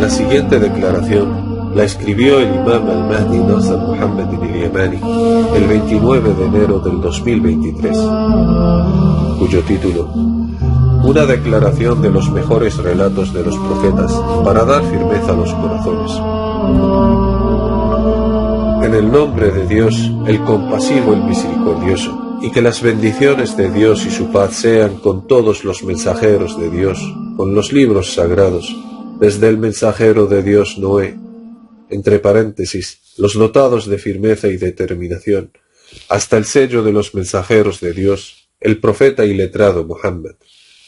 La siguiente declaración la escribió el imam al-Mahdi Nasr Muhammad al-Yamani el 29 de enero del 2023, cuyo título: Una declaración de los mejores relatos de los profetas para dar firmeza a los corazones. En el nombre de Dios, el compasivo, el misericordioso, y que las bendiciones de Dios y su paz sean con todos los mensajeros de Dios, con los libros sagrados, desde el mensajero de Dios Noé, entre paréntesis, los dotados de firmeza y determinación, hasta el sello de los mensajeros de Dios, el profeta y letrado Muhammad,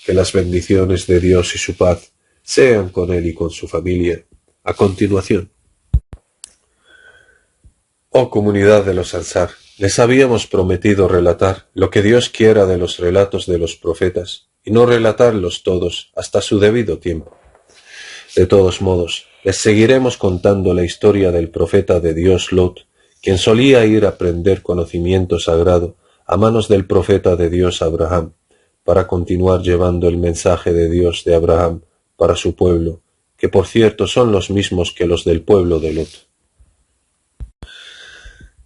que las bendiciones de Dios y su paz sean con él y con su familia. A continuación: Oh comunidad de los Ansar, les habíamos prometido relatar lo que Dios quiera de los relatos de los profetas, y no relatarlos todos hasta su debido tiempo. De todos modos, les seguiremos contando la historia del profeta de Dios Lot, quien solía ir a aprender conocimiento sagrado a manos del profeta de Dios Abraham, para continuar llevando el mensaje de Dios de Abraham para su pueblo, que por cierto son los mismos que los del pueblo de Lot.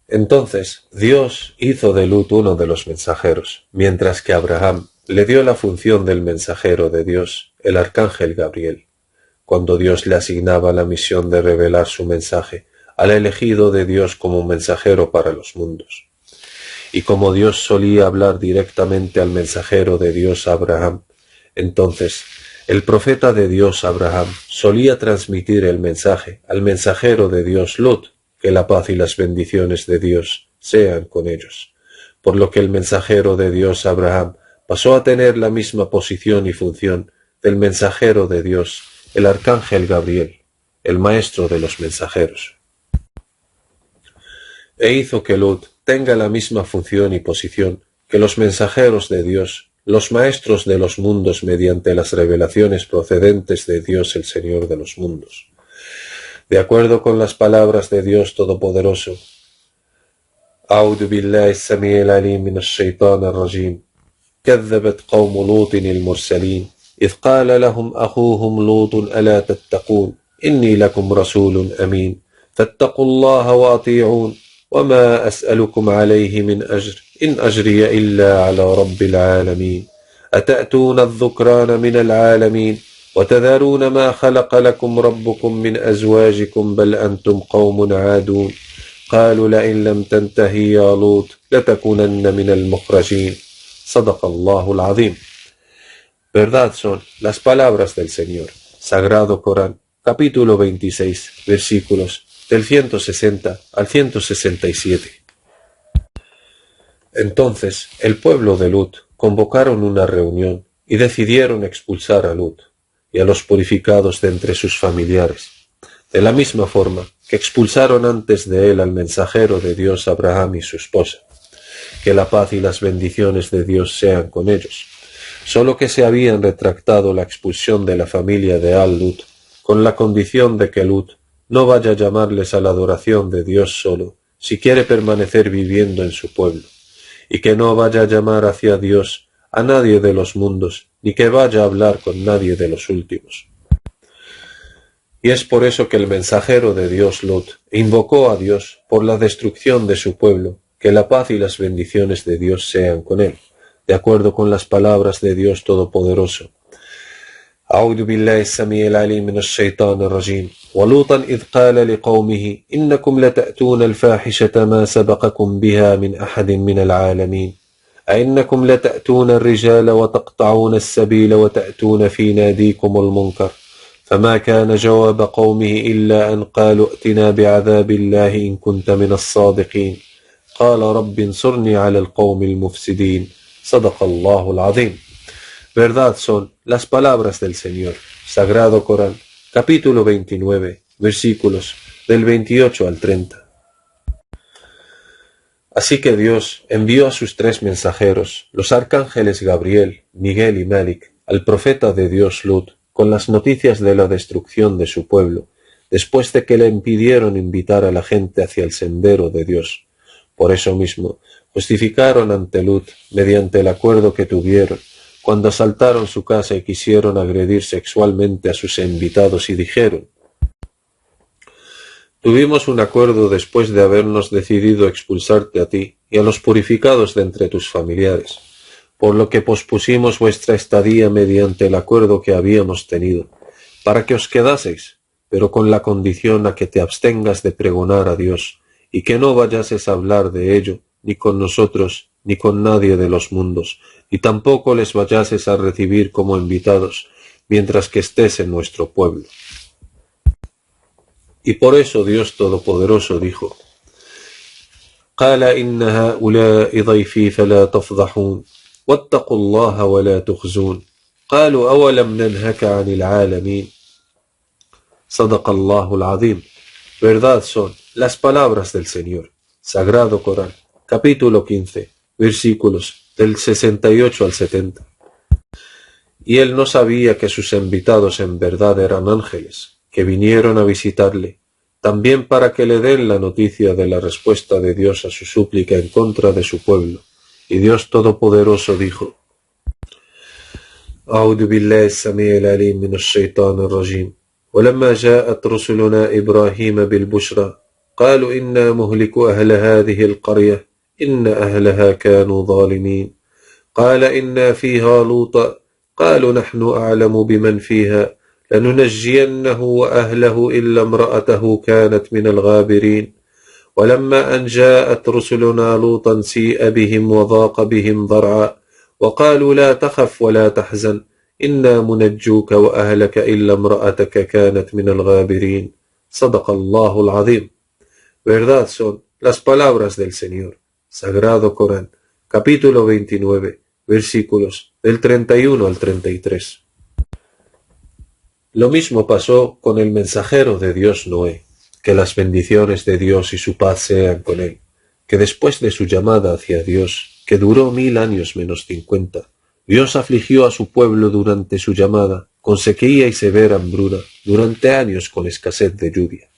Entonces Dios hizo de Lut uno de los mensajeros, mientras que Abraham le dio la función del mensajero de Dios, el arcángel Gabriel, cuando Dios le asignaba la misión de revelar su mensaje al elegido de Dios como mensajero para los mundos. Y como Dios solía hablar directamente al mensajero de Dios Abraham, entonces el profeta de Dios Abraham solía transmitir el mensaje al mensajero de Dios Lot, que la paz y las bendiciones de Dios sean con ellos, por lo que el mensajero de Dios Abraham pasó a tener la misma posición y función del mensajero de Dios, el arcángel Gabriel, el maestro de los mensajeros. E hizo que Lot tenga la misma función y posición que los mensajeros de Dios, los maestros de los mundos mediante las revelaciones procedentes de Dios el Señor de los mundos. De acuerdo con las palabras de Dios Todopoderoso: A'udhu billahi as-sami'il alim minash shaitanir rajim. كذبت قوم لوط المرسلين إذ قال لهم أخوهم لوط ألا تتقون إني لكم رسول أمين فاتقوا الله وأطيعون وما أسألكم عليه من أجر إن أجري إلا على رب العالمين أتأتون الذكران من العالمين وتذرون ما خلق لكم ربكم من أزواجكم بل أنتم قوم عادون قالوا لئن لم تنتهي يا لوط لتكونن من المخرجين صدق الله العظيم. Verdad son las palabras del Señor. Sagrado Corán, capítulo 26, versículos del 160 al 167. Entonces el pueblo de Lut convocaron una reunión y decidieron expulsar a Lut y a los purificados de entre sus familiares, de la misma forma que expulsaron antes de él al mensajero de Dios Abraham y su esposa. Que la paz y las bendiciones de Dios sean con ellos. Solo que se habían retractado la expulsión de la familia de Al-Lut, con la condición de que Lut no vaya a llamarles a la adoración de Dios solo, si quiere permanecer viviendo en su pueblo, y que no vaya a llamar hacia Dios a nadie de los mundos, ni que vaya a hablar con nadie de los últimos. Y es por eso que el mensajero de Dios Lot invocó a Dios por la destrucción de su pueblo, que la paz y las bendiciones de Dios sean con él, de acuerdo con las palabras de Dios Todopoderoso. أعوذ بالله السميع العليم من الشيطان الرجيم ولوطا إذ قال لقومه إنكم لتأتون الفاحشة ما سبقكم بها من أحد من العالمين أئنكم لتأتون الرجال وتقطعون السبيل وتأتون في ناديكم المنكر فما كان جواب قومه إلا أن قالوا ائتنا بعذاب الله إن كنت من الصادقين قال رب انصرني على القوم المفسدين صدق الله العظيم. Verdad son las palabras del Señor. Sagrado Corán, capítulo 29, versículos del 28 al 30. Así que Dios envió a sus tres mensajeros, los arcángeles Gabriel, Miguel y Malik, al profeta de Dios Lut, con las noticias de la destrucción de su pueblo, después de que le impidieron invitar a la gente hacia el sendero de Dios. Por eso mismo, justificaron ante Lut, mediante el acuerdo que tuvieron, cuando asaltaron su casa y quisieron agredir sexualmente a sus invitados y dijeron: Tuvimos un acuerdo después de habernos decidido expulsarte a ti y a los purificados de entre tus familiares, por lo que pospusimos vuestra estadía mediante el acuerdo que habíamos tenido, para que os quedaseis, pero con la condición a que te abstengas de pregonar a Dios, y que no vayases a hablar de ello, ni con nosotros, ni con nadie de los mundos, y tampoco les vayases a recibir como invitados, mientras que estés en nuestro pueblo. Y por eso Dios Todopoderoso dijo: قال إن هؤلاء ضيفي فلا تفضحون واتقوا الله ولا تخزون قالوا أولم ننهك عن العالمين صدق الله العظيم. Verdad son las palabras del Señor. Sagrado Corán, capítulo 15, versículos del 68 al 70. Y él no sabía que sus invitados en verdad eran ángeles, que vinieron a visitarle, también para que le den la noticia de la respuesta de Dios a su súplica en contra de su pueblo. Y Dios Todopoderoso dijo: أعوذ بالله السميع العليم من الشيطان الرجيم ولما جاءت رسلنا إبراهيم بالبشرى قالوا إنا مهلكو أهل هذه القرية إن أهلها كانوا ظالمين قال إنا فيها لوطا قالوا نحن أعلم بمن فيها لننجينه وأهله إلا امرأته كانت من الغابرين ولما أن جاءت رسلنا لوطا سيء بهم وضاق بهم ضرعا وقالوا لا تخف ولا تحزن إنا منجوك وأهلك إلا امرأتك كانت من الغابرين صدق الله العظيم. Verdad son las palabras del Señor. Sagrado Corán, capítulo 29, versículos del 31 al 33. Lo mismo pasó con el mensajero de Dios Noé, que las bendiciones de Dios y su paz sean con él, que después de su llamada hacia Dios, que duró 1000 años menos 50, Dios afligió a su pueblo durante su llamada, con sequía y severa hambruna, durante años con escasez de lluvia.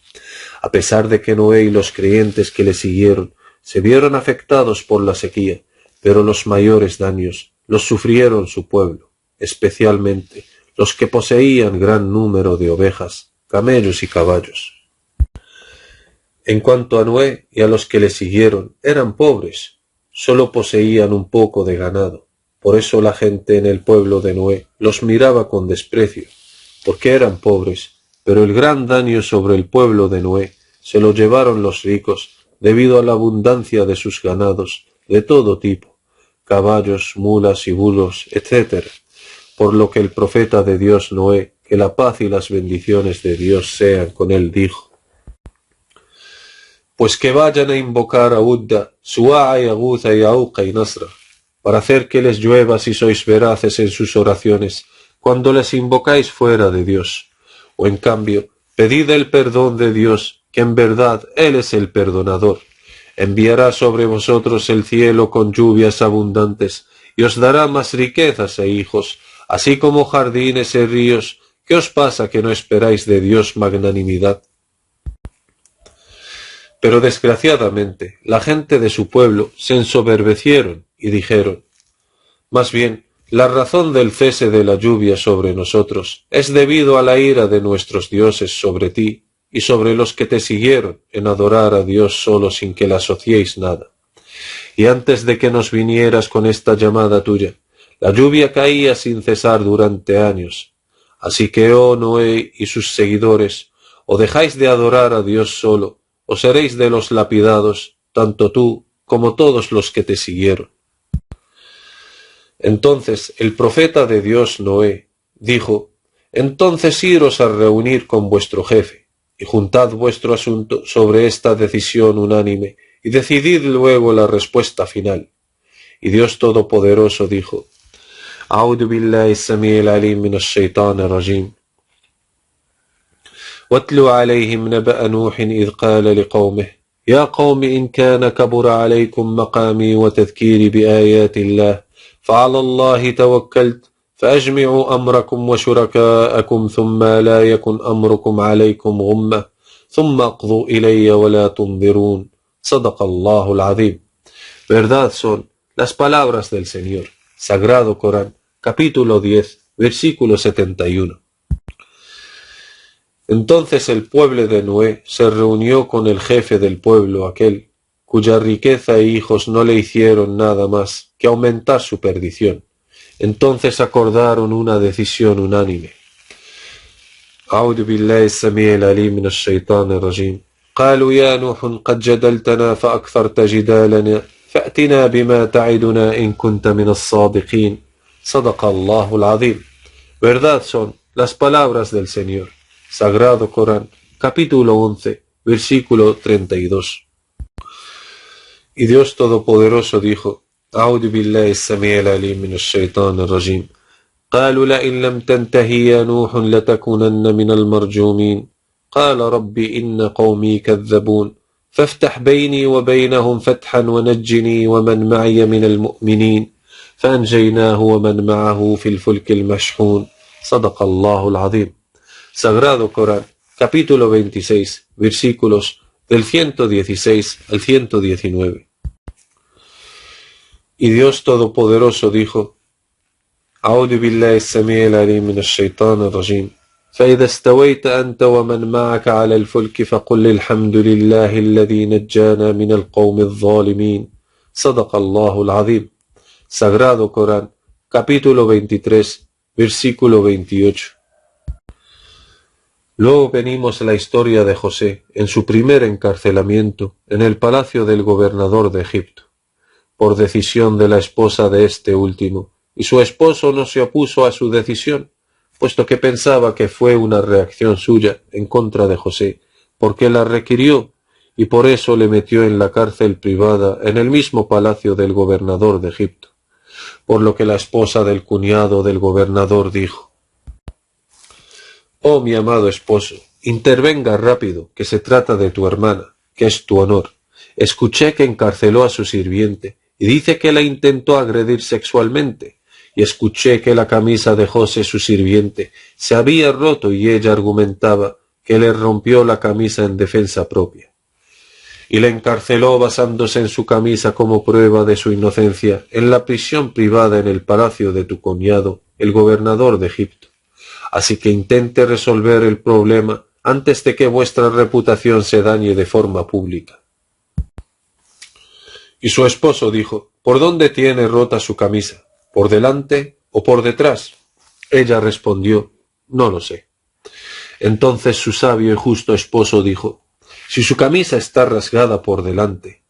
A pesar de que Noé y los creyentes que le siguieron se vieron afectados por la sequía, pero los mayores daños los sufrieron su pueblo, especialmente los que poseían gran número de ovejas, camellos y caballos. En cuanto a Noé y a los que le siguieron, eran pobres, solo poseían un poco de ganado. Por eso la gente en el pueblo de Noé los miraba con desprecio, porque eran pobres, pero el gran daño sobre el pueblo de Noé se lo llevaron los ricos debido a la abundancia de sus ganados de todo tipo, caballos, mulas y bulos, etc., por lo que el profeta de Dios Noé, que la paz y las bendiciones de Dios sean con él, dijo: pues que vayan a invocar a Udda, Sua'a y Agutha y Auqa y Nasra, para hacer que les llueva si sois veraces en sus oraciones, cuando les invocáis fuera de Dios. O en cambio, pedid el perdón de Dios, que en verdad Él es el perdonador. Enviará sobre vosotros el cielo con lluvias abundantes, y os dará más riquezas e hijos, así como jardines y ríos. ¿Qué os pasa que no esperáis de Dios magnanimidad? Pero desgraciadamente la gente de su pueblo se ensoberbecieron y dijeron: más bien, la razón del cese de la lluvia sobre nosotros es debido a la ira de nuestros dioses sobre ti y sobre los que te siguieron en adorar a Dios solo sin que le asociéis nada. Y antes de que nos vinieras con esta llamada tuya, la lluvia caía sin cesar durante años. Así que, oh Noé y sus seguidores, o dejáis de adorar a Dios solo, o seréis de los lapidados, tanto tú como todos los que te siguieron. Entonces el profeta de Dios Noé dijo: entonces iros a reunir con vuestro jefe, y juntad vuestro asunto sobre esta decisión unánime, y decidid luego la respuesta final. Y Dios Todopoderoso dijo: أعوذ بالله السميع العليم من الشيطان الرجيم واتل عليهم نبأ نوح إذ قال لقومه يا قوم إن كان كبر عليكم مقامي وتذكيري بآيات الله فعلى الله توكلت فأجمعوا أمركم وشركاءكم ثم لا يكن أمركم عليكم غمة ثم اقضوا إلي ولا تنظرون صدق الله العظيم. Verdad son las palabras del Señor. Sagrado Corán, capítulo 10, versículo 71. Entonces el pueblo de Noé se reunió con el jefe del pueblo aquel, cuya riqueza e hijos no le hicieron nada más que aumentar su perdición. Entonces acordaron una decisión unánime. أعوذ بالله السميع العليم من الشيطان الرجيم قالوا يا نوح قد جدلتنا فأكثرت جدالنا فأتنا بما تعدنا إن كنت من الصادقين صدق الله العظيم. Verdad son las palabras del Señor. Sagrado Corán, capítulo 11, versículo 32. Y Dios Todopoderoso dijo, أعوذ بالله السميع العليم من الشيطان الرجيم قالوا لئن لم تنتهي يا نوح لتكونن من المرجومين قال رب إن قومي كذبون فافتح بيني وبينهم فتحا ونجني ومن معي من المؤمنين فأنجيناه ومن معه في الفلك المشحون صدق الله العظيم. Sagrado Corán, capítulo 26, versículos del 116 al 119. Y Dios Todopoderoso dijo, أعوذ بالله السميع العليم من الشيطان الرجيم فإذا استويت أنت ومن معك على الفلك فقل الحمد لله الذي نجانا من القوم الظالمين صدق الله العظيم. Sagrado Corán, capítulo 23, versículo 28. Luego venimos a la historia de José en su primer encarcelamiento en el palacio del gobernador de Egipto, por decisión de la esposa de este último, y su esposo no se opuso a su decisión, puesto que pensaba que fue una reacción suya en contra de José, porque la requirió, y por eso le metió en la cárcel privada en el mismo palacio del gobernador de Egipto. Por lo que la esposa del cuñado del gobernador dijo, «Oh mi amado esposo, intervenga rápido, que se trata de tu hermana, que es tu honor. Escuché que encarceló a su sirviente, y dice que la intentó agredir sexualmente, y escuché que la camisa de José, su sirviente, se había roto y ella argumentaba que le rompió la camisa en defensa propia. Y le encarceló basándose en su camisa como prueba de su inocencia en la prisión privada en el palacio de tu cuñado, el gobernador de Egipto. Así que intente resolver el problema antes de que vuestra reputación se dañe de forma pública». Y su esposo dijo, «¿Por dónde tiene rota su camisa? ¿Por delante o por detrás?» Ella respondió, «No lo sé». Entonces su sabio y justo esposo dijo, «Si su camisa está rasgada por delante,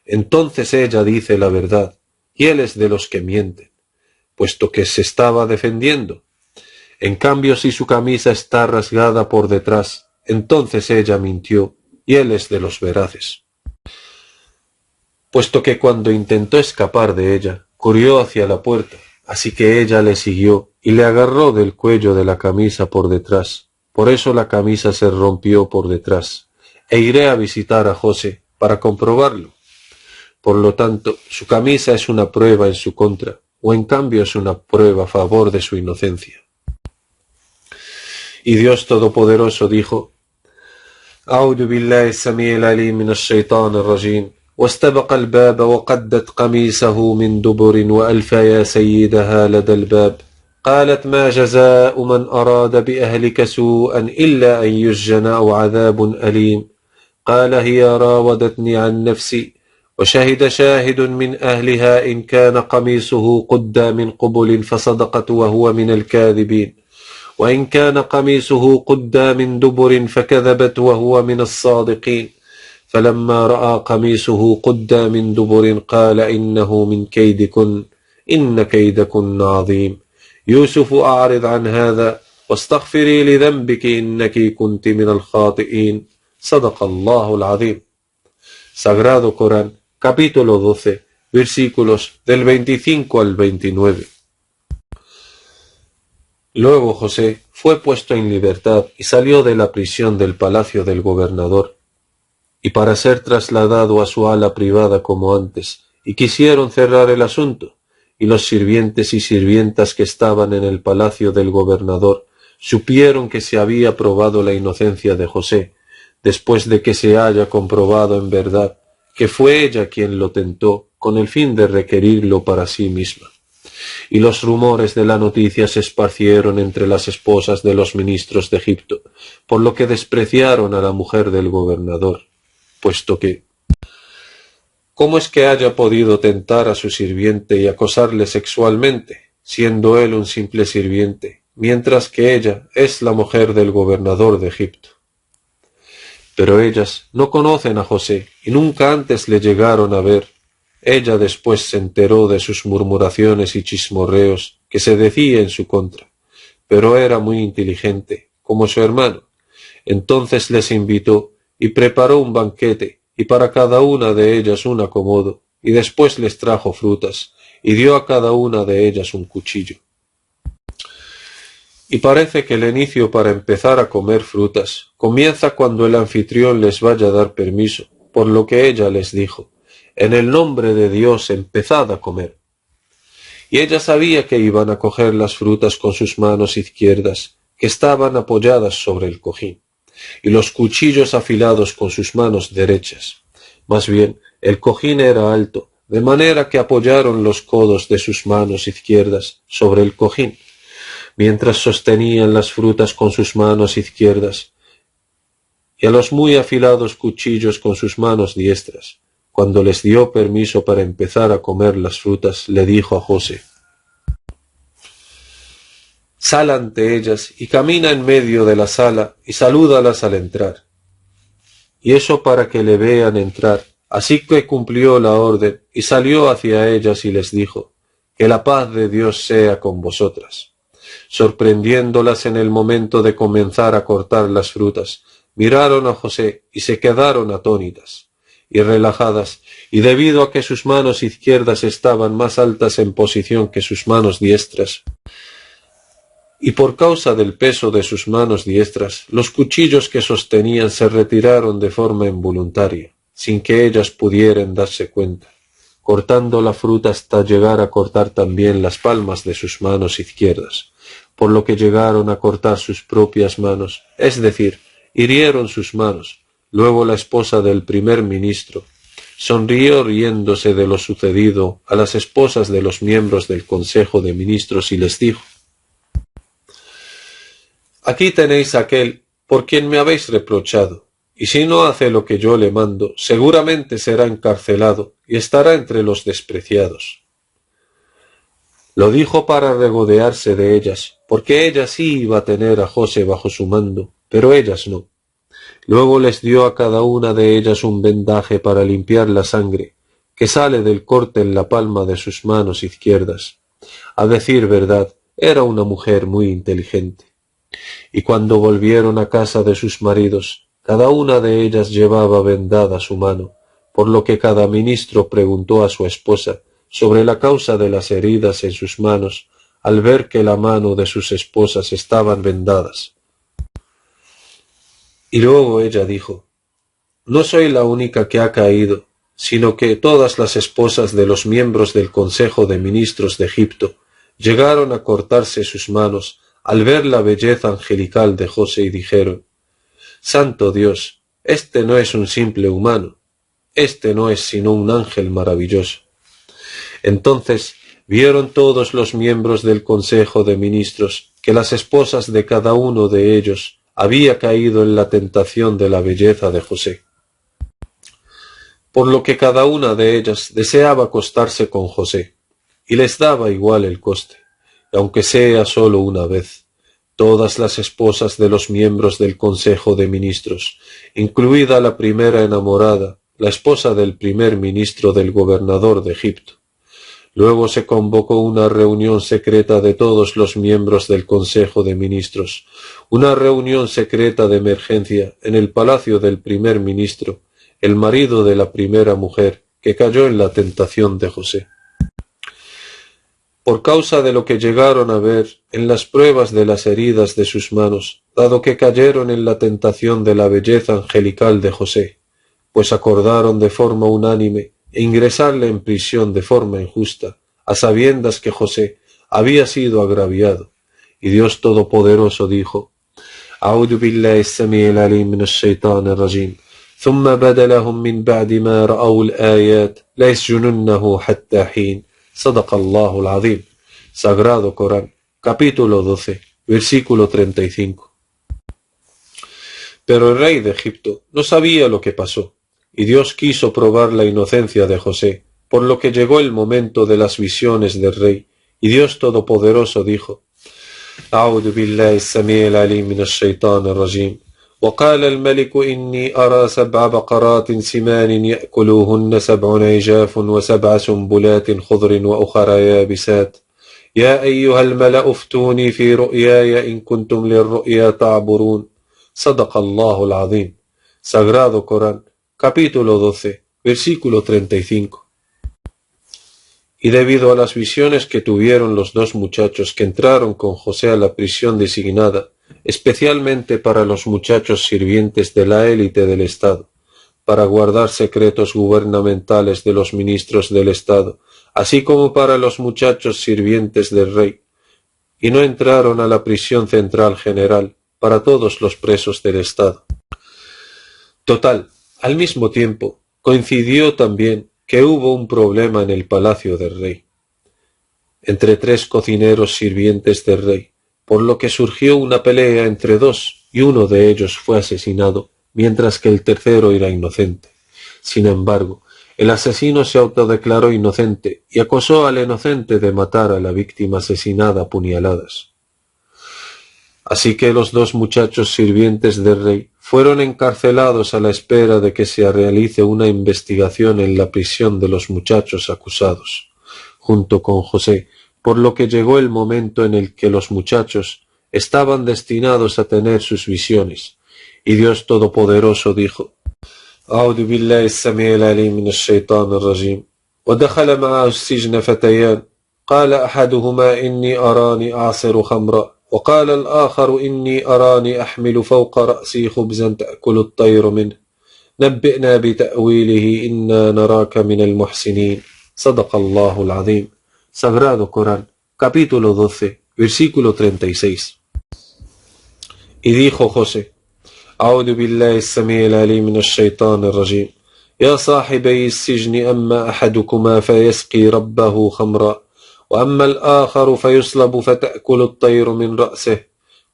entonces ella dice la verdad, y él es de los que mienten, puesto que se estaba defendiendo. En cambio, si su camisa está rasgada por detrás, entonces ella mintió, y él es de los veraces». Puesto que cuando intentó escapar de ella, corrió hacia la puerta, así que ella le siguió y le agarró del cuello de la camisa por detrás. Por eso la camisa se rompió por detrás, e iré a visitar a José para comprobarlo. Por lo tanto, su camisa es una prueba en su contra, o en cambio es una prueba a favor de su inocencia. Y Dios Todopoderoso dijo, أعوذ بالله السميع العليم من الشيطان الرجيم واستبق الباب وقدت قميصه من دبر وألف يا سيدها لدى الباب قالت ما جزاء من أراد بأهلك سوءا إلا أن يسجن أو عذاب أليم قال هي راودتني عن نفسي وشهد شاهد من أهلها إن كان قميصه قد من قبل فصدقت وهو من الكاذبين وإن كان قميصه قد من دبر فكذبت وهو من الصادقين فلما رأى قميصه قد من دبر قال إنه من كيدكن إن كيدكن عظيم يوسف أعرض عن هذا واستغفري لذنبك إنك كنت من الخاطئين صدق الله العظيم. Sagrado Corán, capítulo 12, versículos del 25 al 29. Luego José fue puesto en libertad y salió de la prisión del palacio del gobernador, y para ser trasladado a su ala privada como antes, y quisieron cerrar el asunto, y los sirvientes y sirvientas que estaban en el palacio del gobernador supieron que se había probado la inocencia de José, después de que se haya comprobado en verdad que fue ella quien lo tentó con el fin de requerirlo para sí misma. Y los rumores de la noticia se esparcieron entre las esposas de los ministros de Egipto, por lo que despreciaron a la mujer del gobernador, puesto que ¿cómo es que haya podido tentar a su sirviente y acosarle sexualmente, siendo él un simple sirviente, mientras que ella es la mujer del gobernador de Egipto? Pero ellas no conocen a José y nunca antes le llegaron a ver. Ella después se enteró de sus murmuraciones y chismorreos que se decía en su contra, pero era muy inteligente, como su hermano. Entonces les invitó y preparó un banquete, y para cada una de ellas un acomodo, y después les trajo frutas, y dio a cada una de ellas un cuchillo. Y parece que el inicio para empezar a comer frutas comienza cuando el anfitrión les vaya a dar permiso, por lo que ella les dijo: en el nombre de Dios empezad a comer. Y ella sabía que iban a coger las frutas con sus manos izquierdas, que estaban apoyadas sobre el cojín, y los cuchillos afilados con sus manos derechas. Más bien, el cojín era alto, de manera que apoyaron los codos de sus manos izquierdas sobre el cojín, mientras sostenían las frutas con sus manos izquierdas, y a los muy afilados cuchillos con sus manos diestras. Cuando les dio permiso para empezar a comer las frutas, le dijo a José: sal ante ellas y camina en medio de la sala y salúdalas al entrar. Y eso para que le vean entrar. Así que cumplió la orden y salió hacia ellas y les dijo: que la paz de Dios sea con vosotras. Sorprendiéndolas en el momento de comenzar a cortar las frutas, miraron a José y se quedaron atónitas y relajadas, y debido a que sus manos izquierdas estaban más altas en posición que sus manos diestras, y por causa del peso de sus manos diestras, los cuchillos que sostenían se retiraron de forma involuntaria, sin que ellas pudieran darse cuenta, cortando la fruta hasta llegar a cortar también las palmas de sus manos izquierdas, por lo que llegaron a cortar sus propias manos, es decir, hirieron sus manos. Luego la esposa del primer ministro sonrió riéndose de lo sucedido a las esposas de los miembros del Consejo de Ministros y les dijo: aquí tenéis a aquel por quien me habéis reprochado, y si no hace lo que yo le mando, seguramente será encarcelado y estará entre los despreciados. Lo dijo para regodearse de ellas, porque ella sí iba a tener a José bajo su mando, pero ellas no. Luego les dio a cada una de ellas un vendaje para limpiar la sangre que sale del corte en la palma de sus manos izquierdas. A decir verdad, era una mujer muy inteligente. Y cuando volvieron a casa de sus maridos, cada una de ellas llevaba vendada su mano, por lo que cada ministro preguntó a su esposa sobre la causa de las heridas en sus manos, al ver que la mano de sus esposas estaban vendadas. Y luego ella dijo: no soy la única que ha caído, sino que todas las esposas de los miembros del Consejo de Ministros de Egipto llegaron a cortarse sus manos al ver la belleza angelical de José y dijeron: Santo Dios, este no es un simple humano, este no es sino un ángel maravilloso. Entonces vieron todos los miembros del Consejo de Ministros que las esposas de cada uno de ellos había caído en la tentación de la belleza de José, por lo que cada una de ellas deseaba acostarse con José, y les daba igual el coste, aunque sea solo una vez. Todas las esposas de los miembros del Consejo de Ministros, incluida la primera enamorada, la esposa del primer ministro del gobernador de Egipto. Luego se convocó una reunión secreta de todos los miembros del Consejo de Ministros, una reunión secreta de emergencia en el palacio del primer ministro, el marido de la primera mujer que cayó en la tentación de José. Por causa de lo que llegaron a ver en las pruebas de las heridas de sus manos, dado que cayeron en la tentación de la belleza angelical de José, pues acordaron de forma unánime ingresarle en prisión de forma injusta, a sabiendas que José había sido agraviado. Y Dios Todopoderoso dijo: أعوذ بالله السميع العليم من الشيطان الرجيم ثم بدا لهم من بعد ما رأوا الآيات ليسجننه حتى حين صدق الله العظيم. Sagrado Corán, capítulo 12, versículo 35. Pero el rey de Egipto no sabía lo que pasó, y Dios quiso probar la inocencia de José, por lo que llegó el momento de las visiones del rey, y Dios Todopoderoso dijo: أعوذ بالله السميع العليم من الشيطان الرجيم وقال الملك إني أرى 7 بقرات سمان يأكلوهن 7 عجاف و7 سنبلات خضر وأخر يابسات يا أيها الملأ افتوني في رؤياي إن كنتم للرؤيا تعبرون صدق الله العظيم. Sagrado Corán, capítulo 12, versículo 35. Y debido a las visiones que tuvieron los dos muchachos que entraron con José a la prisión designada, especialmente para los muchachos sirvientes de la élite del Estado, para guardar secretos gubernamentales de los ministros del Estado, así como para los muchachos sirvientes del rey, y no entraron a la prisión central general para todos los presos del Estado. Total, al mismo tiempo, coincidió también que hubo un problema en el palacio del rey, entre 3 cocineros sirvientes del rey, por lo que surgió una pelea entre 2 y uno de ellos fue asesinado, mientras que el tercero era inocente. Sin embargo, el asesino se autodeclaró inocente y acusó al inocente de matar a la víctima asesinada a puñaladas. Así que los 2 muchachos sirvientes del rey fueron encarcelados a la espera de que se realice una investigación en la prisión de los muchachos acusados, junto con José, por lo que llegó el momento en el que los muchachos estaban destinados a tener sus visiones, y Dios Todopoderoso dijo: أعوذ بالله السميع العليم من الشيطان الرجيم ودخل معه السجن فتيان قال أحدهما إني أراني أعصر خمرا وقال الآخر إني أراني أحمل فوق رأسي خبزا تأكل الطير منه نبئنا بتأويله إنا نراك من المحسنين صدق الله العظيم. Sagrado Corán, capítulo 12, versículo 36. Y dijo José: أعوذ بالله السميع العليم من الشيطان الرجيم يا صاحبي السجن أما أحدكما فيسقي ربه خمرا وأما الآخر فيصلب فتأكل الطير من رأسه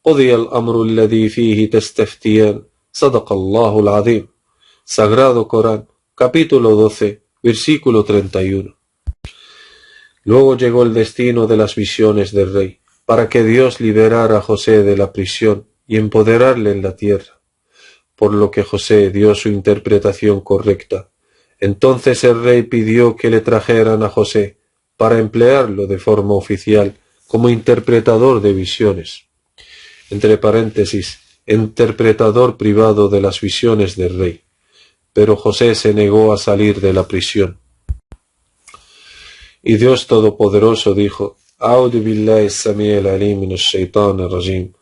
قضي الأمر الذي فيه تستفتيان صدق الله العظيم. Sagrado Corán, capítulo 12, versículo 31. Luego llegó el destino de las visiones del rey, para que Dios liberara a José de la prisión y empoderarle en la tierra, por lo que José dio su interpretación correcta. Entonces el rey pidió que le trajeran a José para emplearlo de forma oficial como interpretador de visiones, entre paréntesis, interpretador privado de las visiones del rey. Pero José se negó a salir de la prisión. Y Dios Todopoderoso dijo: أعوذ بالله السميع العليم من الشيطان الرجيم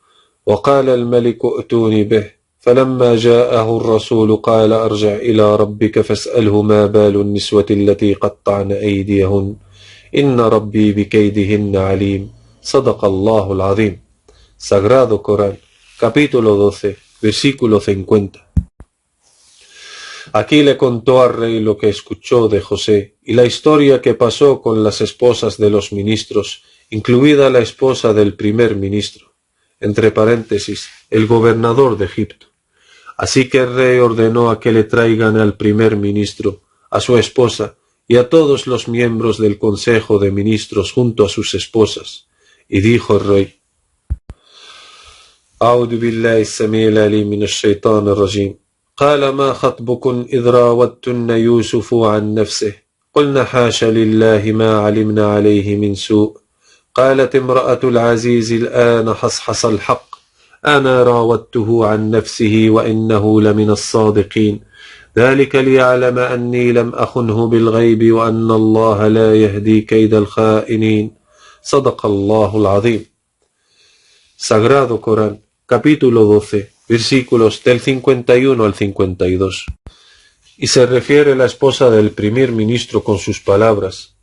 وقال الملك ائتوني به فلما جاءه الرسول قال أرجع إلى ربك فاسأله ما بال النسوة التي قطعن أيديهن إن ربي بكيدهن عليم صدق الله العظيم. Sagrado Corán, capítulo 12, versículo 50. Aquí le contó al rey lo que escuchó de José y la historia que pasó con las esposas de los ministros, incluida la esposa del primer ministro, entre paréntesis, el gobernador de Egipto. Así que el rey ordenó a que le traigan al primer ministro, a su esposa y a todos los miembros del consejo de ministros junto a sus esposas. Y dijo el rey: أعوذ بالله السميع العليم من الشيطان الرجيم قال ما خطبكن إذ راودتن يوسف عن نفسه قلنا حاش لله ما علمنا عليه من سوء قالت امرأة العزيز الآن حصحص الحق أنا راودته عن نفسه وإنه لمن الصادقين ذلك ليعلم أني لم أخنه بالغيب وأن الله لا يهدي كيد الخائنين صدق الله العظيم. Sagrado Corán, capítulo 12, versículos del 51 al 52. Y se refiere a la esposa del primer ministro con sus palabras: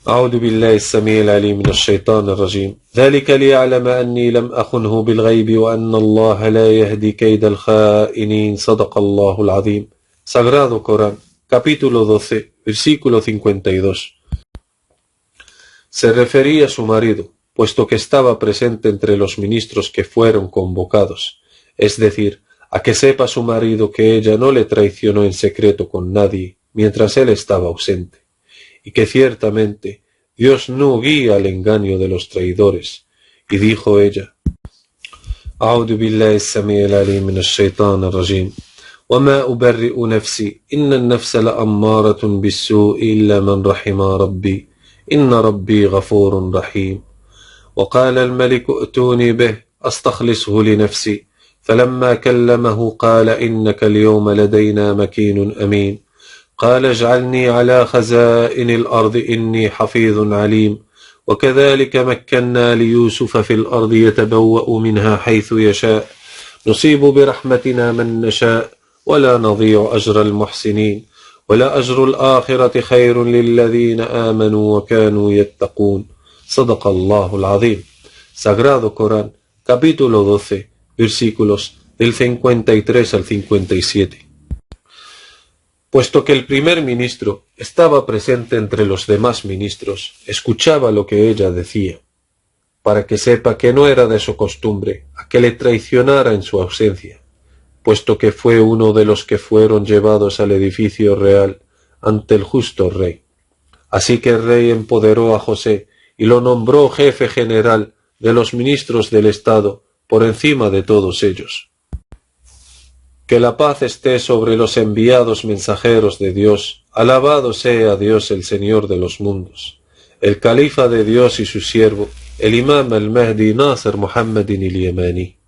أعوذ بالله السميع العليم من الشيطان الرجيم ذلك ليعلم أني لم أخنه بالغيب وأن الله لا يهدي كيد الخائنين صدق الله العظيم. Sagrado Corán, capítulo 12, versículo 52. Se refería a su marido, puesto que estaba presente entre los ministros que fueron convocados, es decir, a que sepa su marido que ella no le traicionó en secreto con nadie mientras él estaba ausente, y que ciertamente Dios no guía al engaño de los traidores. Y dijo ella: أعوذ بالله السميع العليم من الشيطان الرجيم وما أبرئ نفسي إن النفس لأمارة بالسوء إلا من رحم ربي إن ربي غفور رحيم وقال الملك ائتوني به أستخلصه لنفسي فلما كلمه قال إنك اليوم لدينا مكين أمين قال اجعلني على خزائن الأرض إني حفيظ عليم وكذلك مكنا ليوسف في الأرض يتبوأ منها حيث يشاء نصيب برحمتنا من نشاء ولا نضيع أجر المحسنين ولا أجر الآخرة خير للذين آمنوا وكانوا يتقون. صدق الله العظيم. Sagrado Corán, capítulo 12, versículos del 53 al 57. Puesto que el primer ministro estaba presente entre los demás ministros, escuchaba lo que ella decía, para que sepa que no era de su costumbre a que le traicionara en su ausencia, puesto que fue uno de los que fueron llevados al edificio real ante el justo rey. Así que el rey empoderó a José y lo nombró jefe general de los ministros del Estado por encima de todos ellos. Que la paz esté sobre los enviados mensajeros de Dios. Alabado sea Dios, el Señor de los mundos, el califa de Dios y su siervo, el imam al-Mahdi Nasser Muhammadin al-Yamani.